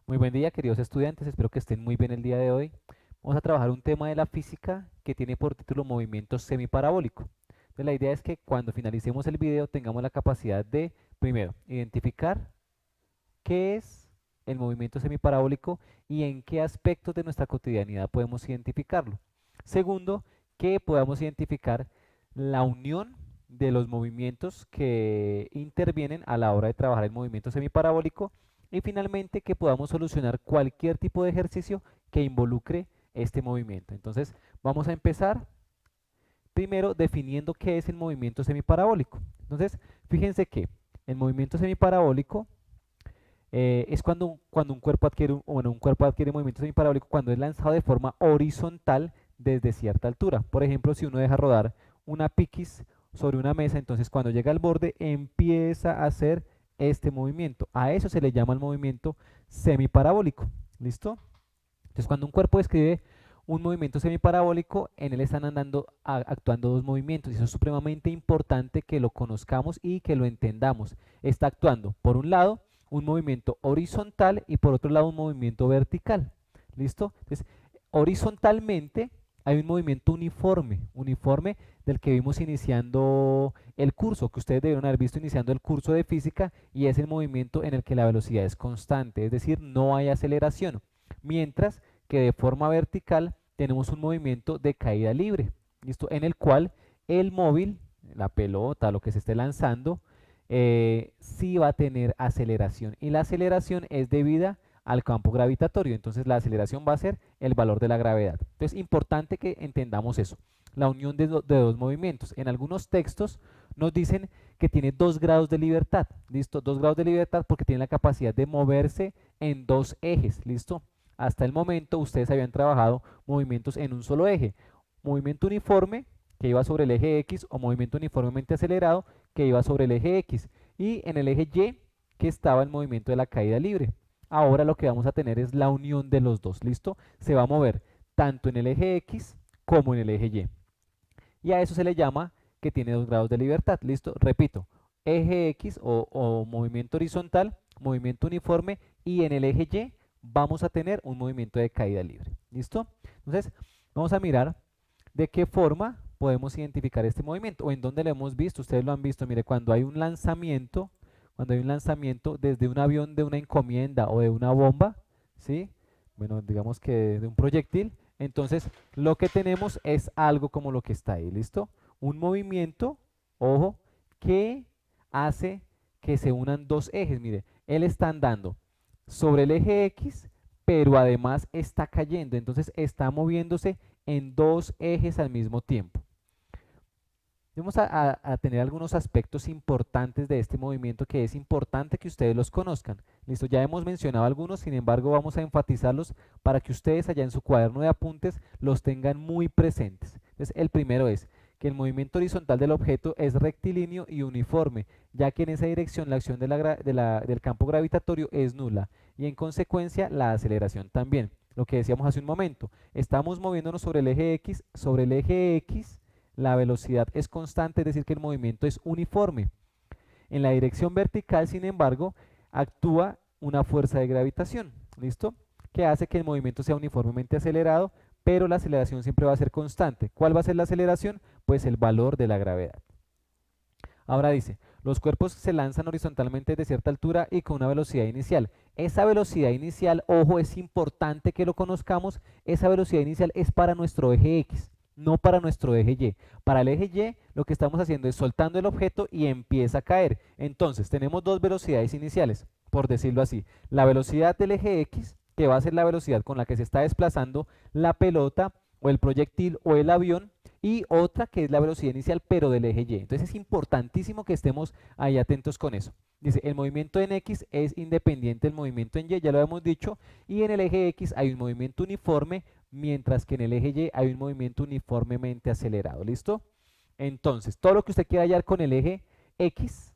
Muy buen día, queridos estudiantes. Espero que estén muy bien el día de hoy. Vamos a trabajar un tema de la física que tiene por título movimiento semiparabólico. Entonces, la idea es que cuando finalicemos el video tengamos la capacidad de, primero, identificar qué es el movimiento semiparabólico y en qué aspectos de nuestra cotidianidad podemos identificarlo. Segundo, que podamos identificar la unión de los movimientos que intervienen a la hora de trabajar el movimiento semiparabólico y finalmente que podamos solucionar cualquier tipo de ejercicio que involucre este movimiento. Entonces, vamos a empezar primero definiendo qué es el movimiento semiparabólico. Entonces, fíjense que el movimiento semiparabólico es cuando un cuerpo adquiere un cuerpo adquiere movimiento semiparabólico cuando es lanzado de forma horizontal desde cierta altura. Por ejemplo, si uno deja rodar una piquis sobre una mesa, entonces cuando llega al borde empieza a hacer este movimiento. A eso se le llama el movimiento semiparabólico. ¿Listo? Entonces, cuando un cuerpo describe un movimiento semiparabólico, en él están actuando dos movimientos, y eso es supremamente importante que lo conozcamos y que lo entendamos. Está actuando, por un lado, un movimiento horizontal y por otro lado un movimiento vertical. ¿Listo? Entonces, horizontalmente hay un movimiento uniforme del que vimos iniciando el curso, que ustedes debieron haber visto iniciando el curso de física, y es el movimiento en el que la velocidad es constante, es decir, no hay aceleración. Mientras que de forma vertical tenemos un movimiento de caída libre, ¿listo? En el cual el móvil, la pelota, lo que se esté lanzando, sí va a tener aceleración. Y la aceleración es debida al campo gravitatorio. Entonces la aceleración va a ser el valor de la gravedad. Entonces, importante que entendamos eso. La unión de dos movimientos. En algunos textos nos dicen que tiene 2 grados de libertad. ¿Listo? 2 grados de libertad porque tiene la capacidad de moverse en dos ejes. ¿Listo? Hasta el momento ustedes habían trabajado movimientos en un solo eje. Movimiento uniforme que iba sobre el eje X o movimiento uniformemente acelerado que iba sobre el eje X. Y en el eje Y que estaba el movimiento de la caída libre. Ahora lo que vamos a tener es la unión de los dos. ¿Listo? Se va a mover tanto en el eje X como en el eje Y. Y a eso se le llama que tiene 2 grados de libertad. ¿Listo? Repito, eje X o movimiento horizontal, movimiento uniforme, y en el eje Y vamos a tener un movimiento de caída libre. ¿Listo? Entonces, vamos a mirar de qué forma podemos identificar este movimiento o en dónde lo hemos visto. Ustedes lo han visto, mire, cuando hay un lanzamiento desde un avión de una encomienda o de una bomba, ¿sí? Bueno, digamos que de un proyectil, entonces lo que tenemos es algo como lo que está ahí, ¿listo? Un movimiento, ojo, que hace que se unan dos ejes. Mire, él está andando sobre el eje X, pero además está cayendo, entonces está moviéndose en dos ejes al mismo tiempo. Vamos a tener algunos aspectos importantes de este movimiento que es importante que ustedes los conozcan. Listo, ya hemos mencionado algunos, sin embargo vamos a enfatizarlos para que ustedes allá en su cuaderno de apuntes los tengan muy presentes. Entonces, el primero es que el movimiento horizontal del objeto es rectilíneo y uniforme, ya que en esa dirección la acción del campo gravitatorio es nula y en consecuencia la aceleración también. Lo que decíamos hace un momento, estamos moviéndonos sobre el eje X la velocidad es constante, es decir, que el movimiento es uniforme. En la dirección vertical, sin embargo, actúa una fuerza de gravitación, ¿listo? Que hace que el movimiento sea uniformemente acelerado, pero la aceleración siempre va a ser constante. ¿Cuál va a ser la aceleración? Pues el valor de la gravedad. Ahora dice, los cuerpos se lanzan horizontalmente de cierta altura y con una velocidad inicial. Esa velocidad inicial, ojo, es importante que lo conozcamos, esa velocidad inicial es para nuestro eje X, no para nuestro eje Y. Para el eje Y lo que estamos haciendo es soltando el objeto y empieza a caer. Entonces tenemos dos velocidades iniciales, por decirlo así. La velocidad del eje X, que va a ser la velocidad con la que se está desplazando la pelota o el proyectil o el avión, y otra que es la velocidad inicial, pero del eje Y. Entonces es importantísimo que estemos ahí atentos con eso. Dice, el movimiento en X es independiente del movimiento en Y, ya lo hemos dicho, y en el eje X hay un movimiento uniforme, mientras que en el eje Y hay un movimiento uniformemente acelerado. ¿Listo? Entonces, todo lo que usted quiera hallar con el eje X,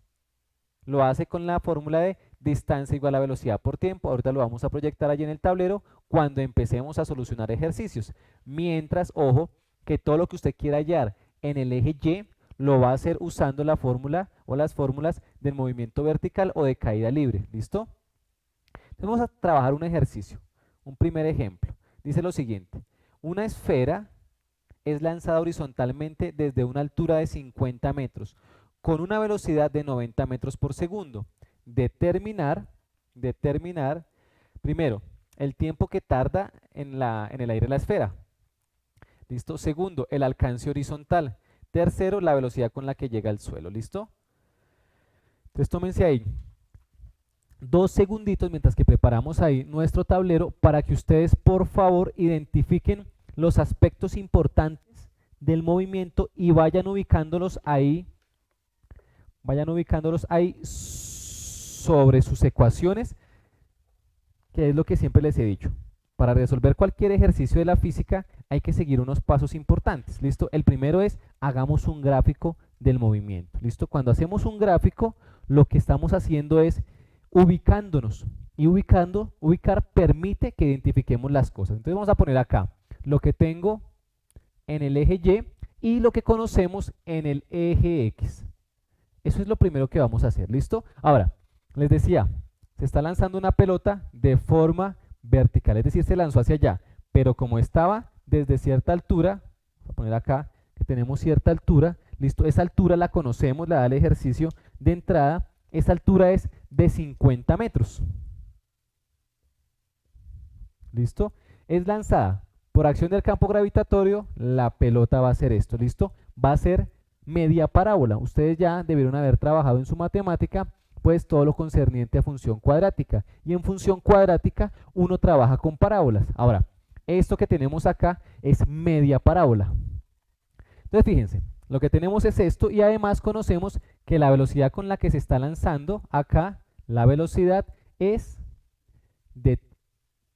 lo hace con la fórmula de distancia igual a velocidad por tiempo. Ahorita lo vamos a proyectar allí en el tablero cuando empecemos a solucionar ejercicios. Mientras, ojo, que todo lo que usted quiera hallar en el eje Y lo va a hacer usando la fórmula o las fórmulas del movimiento vertical o de caída libre. ¿Listo? Entonces vamos a trabajar un ejercicio, un primer ejemplo. Dice lo siguiente, una esfera es lanzada horizontalmente desde una altura de 50 metros con una velocidad de 90 metros por segundo. Determinar, primero, el tiempo que tarda en el aire la esfera. ¿Listo? Segundo, el alcance horizontal. Tercero, la velocidad con la que llega al suelo. ¿Listo? Entonces tómense ahí 2 segunditos mientras que preparamos ahí nuestro tablero para que ustedes por favor identifiquen los aspectos importantes del movimiento y vayan ubicándolos ahí sobre sus ecuaciones, que es lo que siempre les he dicho. Para resolver cualquier ejercicio de la física hay que seguir unos pasos importantes. ¿Listo? El primero es, hagamos un gráfico del movimiento. ¿Listo? Cuando hacemos un gráfico, lo que estamos haciendo es ubicándonos. Y ubicar permite que identifiquemos las cosas. Entonces vamos a poner acá lo que tengo en el eje Y y lo que conocemos en el eje X. Eso es lo primero que vamos a hacer. ¿Listo? Ahora, les decía, se está lanzando una pelota de forma vertical, es decir, se lanzó hacia allá, pero como estaba desde cierta altura, voy a poner acá que tenemos cierta altura, listo, esa altura la conocemos, la da el ejercicio de entrada, esa altura es de 50 metros. ¿Listo? Es lanzada por acción del campo gravitatorio, la pelota va a hacer esto, ¿listo? Va a ser media parábola. Ustedes ya debieron haber trabajado en su matemática pues todo lo concerniente a función cuadrática. Y en función cuadrática uno trabaja con parábolas. Ahora, esto que tenemos acá es media parábola. Entonces fíjense, lo que tenemos es esto y además conocemos que la velocidad con la que se está lanzando acá, la velocidad es de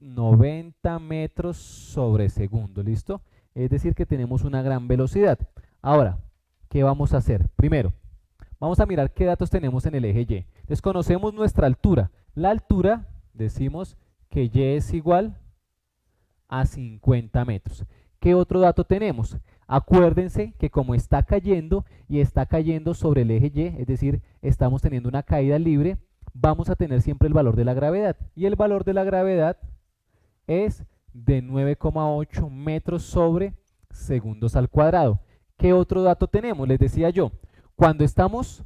90 metros sobre segundo, ¿listo? Es decir que tenemos una gran velocidad. Ahora, ¿qué vamos a hacer? Primero, vamos a mirar qué datos tenemos en el eje Y. Entonces conocemos nuestra altura. La altura, decimos que Y es igual a 50 metros. ¿Qué otro dato tenemos? Acuérdense que como está cayendo y está cayendo sobre el eje Y, es decir, estamos teniendo una caída libre, vamos a tener siempre el valor de la gravedad. Y el valor de la gravedad es de 9,8 metros sobre segundos al cuadrado. ¿Qué otro dato tenemos? Les decía yo, cuando estamos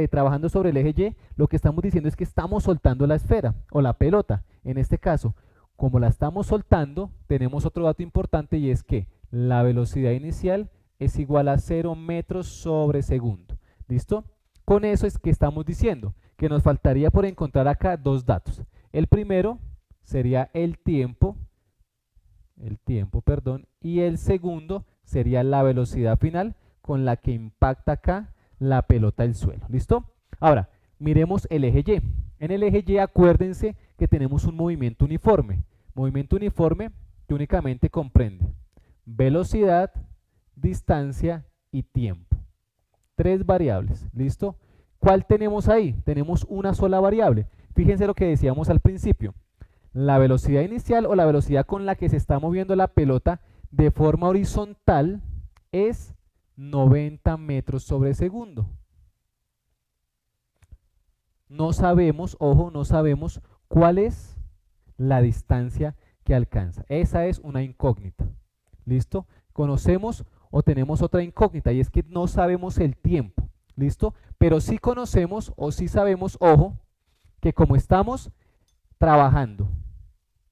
trabajando sobre el eje Y, lo que estamos diciendo es que estamos soltando la esfera o la pelota. En este caso, como la estamos soltando, tenemos otro dato importante y es que la velocidad inicial es igual a 0 metros sobre segundo. ¿Listo? Con eso es que estamos diciendo que nos faltaría por encontrar acá dos datos. El primero sería el tiempo, y el segundo sería la velocidad final con la que impacta acá la pelota al suelo. ¿Listo? Ahora, miremos el eje Y. En el eje Y acuérdense que tenemos un movimiento uniforme. Movimiento uniforme que únicamente comprende velocidad, distancia y tiempo. 3 variables. ¿Listo? ¿Cuál tenemos ahí? Tenemos una sola variable. Fíjense lo que decíamos al principio. La velocidad inicial o la velocidad con la que se está moviendo la pelota de forma horizontal es 90 metros sobre segundo. No sabemos, ojo, no sabemos cuál es la distancia que alcanza. Esa es una incógnita. ¿Listo? Conocemos o tenemos otra incógnita y es que no sabemos el tiempo. ¿Listo? Pero sí conocemos o sí sabemos, ojo, que como estamos trabajando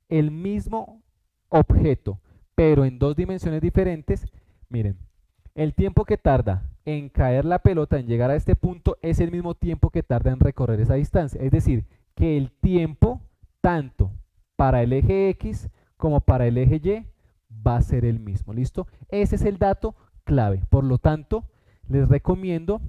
el mismo objeto, pero en 2 dimensiones diferentes, miren, el tiempo que tarda en caer la pelota, en llegar a este punto, es el mismo tiempo que tarda en recorrer esa distancia. Es decir, que el tiempo, tanto para el eje X como para el eje Y, va a ser el mismo. ¿Listo? Ese es el dato clave. Por lo tanto, les recomiendo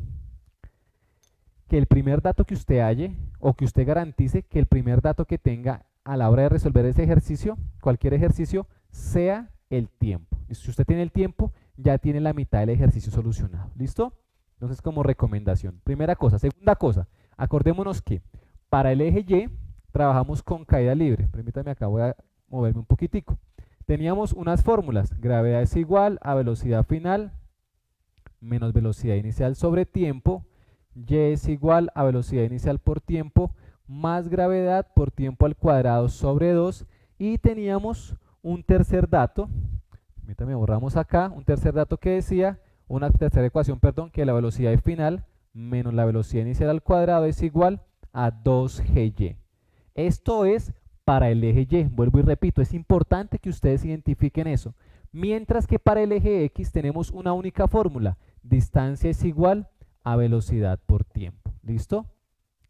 que el primer dato que usted halle o que usted garantice que el primer dato que tenga a la hora de resolver ese ejercicio, cualquier ejercicio, sea el tiempo. Y si usted tiene el tiempo, ya tiene la mitad del ejercicio solucionado. ¿Listo? Entonces, como recomendación. Primera cosa. Segunda cosa, acordémonos que para el eje Y trabajamos con caída libre. Permítame, acá voy a moverme un poquitico. Teníamos unas fórmulas. Gravedad es igual a velocidad final menos velocidad inicial sobre tiempo. Y es igual a velocidad inicial por tiempo más gravedad por tiempo al cuadrado sobre 2. Y teníamos un tercer dato, permítame, borramos acá, un tercer dato que decía, una tercera ecuación, perdón, que la velocidad final menos la velocidad inicial al cuadrado es igual a 2GY. Esto es para el eje Y, vuelvo y repito, es importante que ustedes identifiquen eso. Mientras que para el eje X tenemos una única fórmula, distancia es igual a velocidad por tiempo. ¿Listo?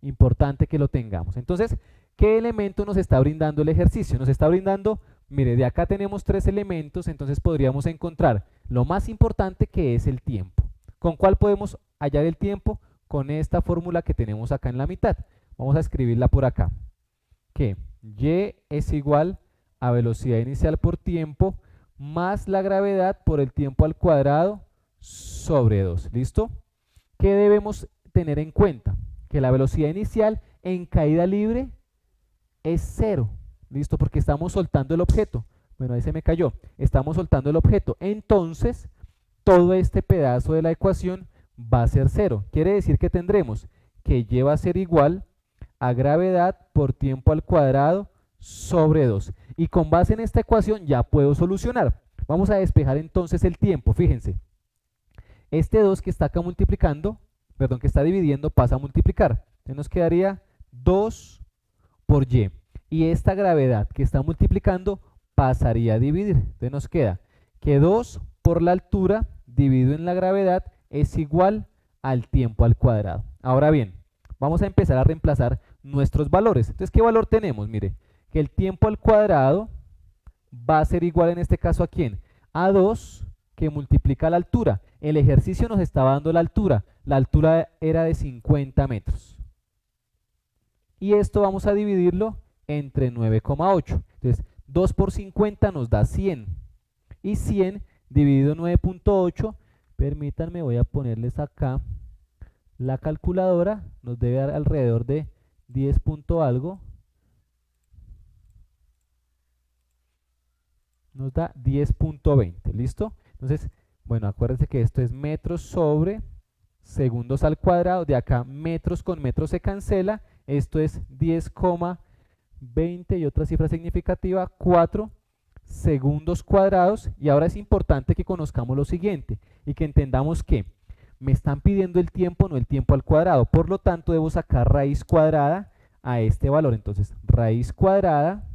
Importante que lo tengamos. Entonces, ¿qué elemento nos está brindando el ejercicio? Nos está brindando, mire, de acá tenemos 3 elementos, entonces podríamos encontrar lo más importante, que es el tiempo. ¿Con cuál podemos hallar el tiempo? Con esta fórmula que tenemos acá en la mitad. Vamos a escribirla por acá. Que Y es igual a velocidad inicial por tiempo más la gravedad por el tiempo al cuadrado sobre 2. ¿Listo? ¿Qué debemos tener en cuenta? Que la velocidad inicial en caída libre es 0. ¿Listo? Porque estamos soltando el objeto. Bueno, ahí se me cayó. Estamos soltando el objeto. Entonces, todo este pedazo de la ecuación va a ser 0. Quiere decir que tendremos que Y va a ser igual a gravedad por tiempo al cuadrado sobre 2. Y con base en esta ecuación ya puedo solucionar. Vamos a despejar entonces el tiempo. Fíjense. Este 2 que está acá multiplicando, perdón, que está dividiendo, pasa a multiplicar. Entonces nos quedaría 2 por Y. Y esta gravedad que está multiplicando pasaría a dividir. Entonces nos queda que 2 por la altura dividido en la gravedad es igual al tiempo al cuadrado. Ahora bien, vamos a empezar a reemplazar nuestros valores. Entonces, ¿qué valor tenemos? Mire, que el tiempo al cuadrado va a ser igual en este caso a ¿quién? A 2 que multiplica la altura. El ejercicio nos estaba dando la altura. La altura era de 50 metros. Y esto vamos a dividirlo entre 9,8. Entonces, 2 por 50 nos da 100. Y 100 dividido 9,8, permítanme, voy a ponerles acá la calculadora, nos debe dar alrededor de 10 punto algo. Nos da 10,20, ¿listo? Entonces, bueno, acuérdense que esto es metros sobre segundos al cuadrado. De acá metros con metros se cancela. Esto es 10,20 y otra cifra significativa, 4 segundos cuadrados. Y ahora es importante que conozcamos lo siguiente y que entendamos que me están pidiendo el tiempo, no el tiempo al cuadrado. Por lo tanto, debo sacar raíz cuadrada a este valor. Entonces, raíz cuadrada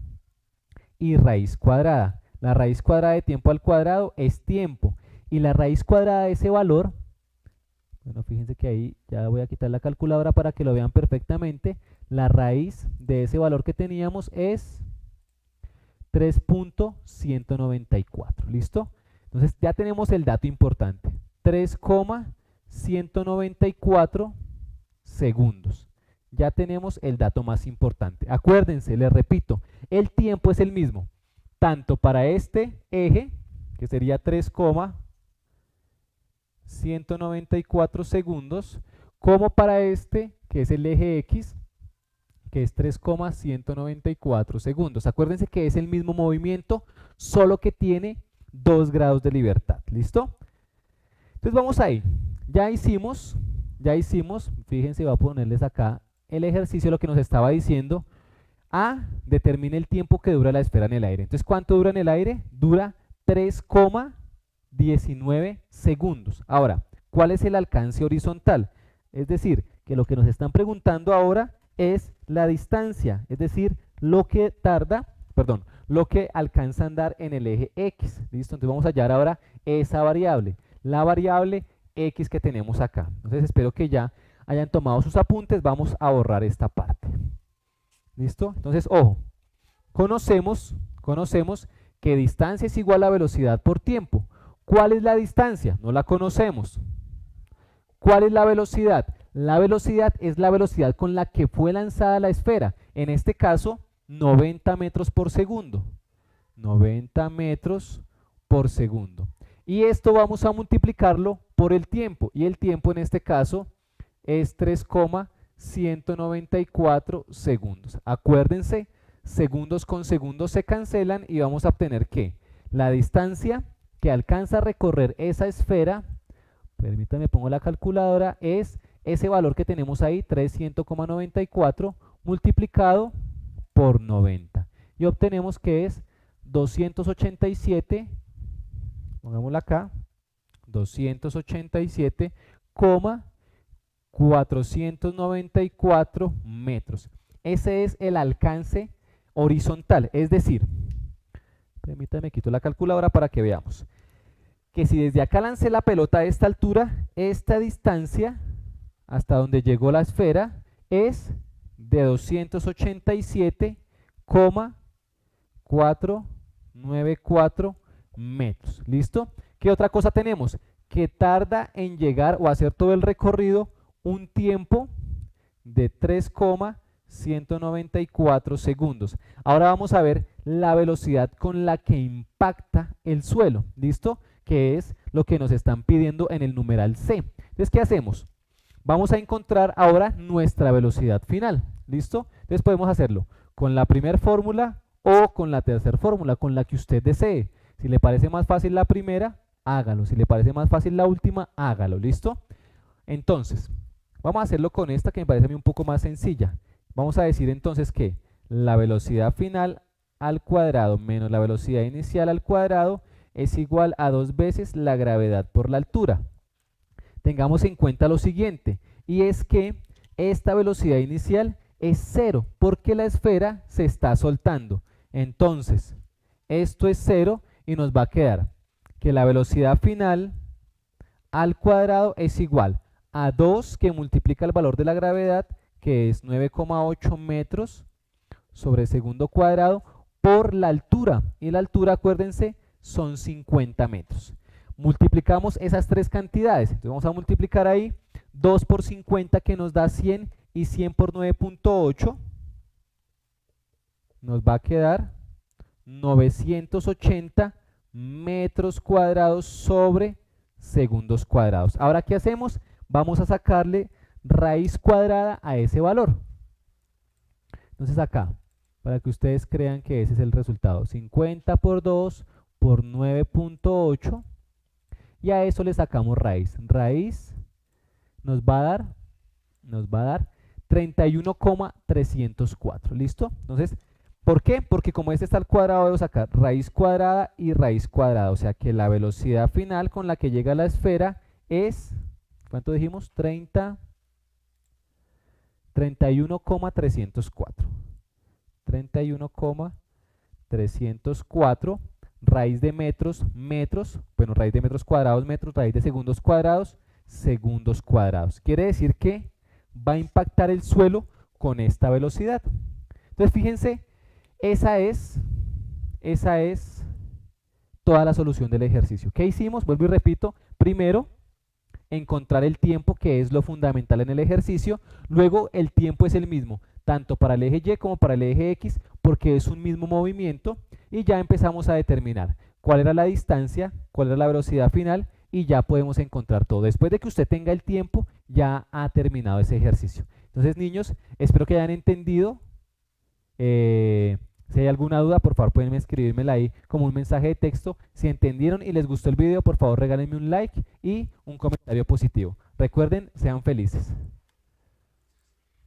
y raíz cuadrada. La raíz cuadrada de tiempo al cuadrado es tiempo. Y la raíz cuadrada de ese valor, bueno, fíjense que ahí ya voy a quitar la calculadora para que lo vean perfectamente. La raíz de ese valor que teníamos es 3,194. ¿Listo? Entonces ya tenemos el dato importante. 3,194 segundos. Ya tenemos el dato más importante. Acuérdense, les repito, el tiempo es el mismo, tanto para este eje, que sería 3,194 segundos, como para este, que es el eje X, que es 3,194 segundos. Acuérdense que es el mismo movimiento, solo que tiene 2 grados de libertad. ¿Listo? Entonces vamos ahí. Ya hicimos, fíjense, voy a ponerles acá el ejercicio, lo que nos estaba diciendo. A, determine el tiempo que dura la esfera en el aire. Entonces, ¿cuánto dura en el aire? Dura 3,19 segundos. Ahora, ¿cuál es el alcance horizontal? Es decir, que lo que nos están preguntando ahora es la distancia, es decir, lo que tarda, perdón, lo que alcanza a andar en el eje X. ¿Listo? Entonces vamos a hallar ahora esa variable, la variable X que tenemos acá. Entonces espero que ya hayan tomado sus apuntes. Vamos a borrar esta parte. ¿Listo? Entonces, ojo, conocemos que distancia es igual a velocidad por tiempo. ¿Cuál es la distancia? No la conocemos. ¿Cuál es la velocidad? La velocidad es la velocidad con la que fue lanzada la esfera. En este caso, 90 metros por segundo. 90 metros por segundo. Y esto vamos a multiplicarlo por el tiempo. Y el tiempo en este caso es 3,194 segundos. Acuérdense, segundos con segundos se cancelan y vamos a obtener que la distancia que alcanza a recorrer esa esfera, permítanme pongo la calculadora, es ese valor que tenemos ahí, 300,94 multiplicado por 90. Y obtenemos que es 287, pongámoslo acá, 287,494 metros. Ese es el alcance horizontal, es decir, permítame, quito la calculadora para que veamos, que si desde acá lancé la pelota a esta altura, esta distancia hasta donde llegó la esfera es de 287,494 metros. ¿Listo? ¿Qué otra cosa tenemos? Que tarda en llegar o hacer todo el recorrido un tiempo de 3,194 segundos. Ahora vamos a ver la velocidad con la que impacta el suelo. ¿Listo? Que es lo que nos están pidiendo en el numeral C. Entonces, ¿qué hacemos? Vamos a encontrar ahora nuestra velocidad final. ¿Listo? Entonces podemos hacerlo con la primera fórmula o con la tercera fórmula, con la que usted desee. Si le parece más fácil la primera, hágalo. Si le parece más fácil la última, hágalo. ¿Listo? Entonces, vamos a hacerlo con esta que me parece a mí un poco más sencilla. Vamos a decir entonces que la velocidad final al cuadrado menos la velocidad inicial al cuadrado es igual a 2 veces la gravedad por la altura. Tengamos en cuenta lo siguiente, y es que esta velocidad inicial es 0 porque la esfera se está soltando. Entonces, esto es 0 y nos va a quedar que la velocidad final al cuadrado es igual a 2 que multiplica el valor de la gravedad, que es 9,8 metros sobre segundo cuadrado, por la altura. Y la altura, acuérdense, son 50 metros. Multiplicamos esas tres cantidades. Entonces vamos a multiplicar ahí 2 por 50 que nos da 100 y 100 por 9,8 nos va a quedar 980 metros cuadrados sobre segundos cuadrados. Ahora, ¿qué hacemos? Vamos a sacarle raíz cuadrada a ese valor. Entonces acá, para que ustedes crean que ese es el resultado, 50 por 2 por 9,8 y a eso le sacamos raíz. Raíz nos va a dar 31,304. ¿Listo? Entonces, ¿por qué? Porque como este está al cuadrado, debo sacar raíz cuadrada y raíz cuadrada. O sea que la velocidad final con la que llega la esfera es, ¿cuánto dijimos? 31,304. 31,304. Raíz de metros, metros. Bueno, raíz de metros cuadrados, metros. Raíz de segundos cuadrados, segundos cuadrados. Quiere decir que va a impactar el suelo con esta velocidad. Entonces, fíjense, esa es toda la solución del ejercicio. ¿Qué hicimos? Vuelvo y repito. Primero, encontrar el tiempo, que es lo fundamental en el ejercicio. Luego, el tiempo es el mismo, tanto para el eje Y como para el eje X, porque es un mismo movimiento. Y ya empezamos a determinar cuál era la distancia, cuál era la velocidad final, y ya podemos encontrar todo. Después de que usted tenga el tiempo, ya ha terminado ese ejercicio. Entonces, niños, espero que hayan entendido. Si hay alguna duda, por favor pueden escribírmela ahí como un mensaje de texto. Si entendieron y les gustó el video, por favor regálenme un like y un comentario positivo. Recuerden, sean felices.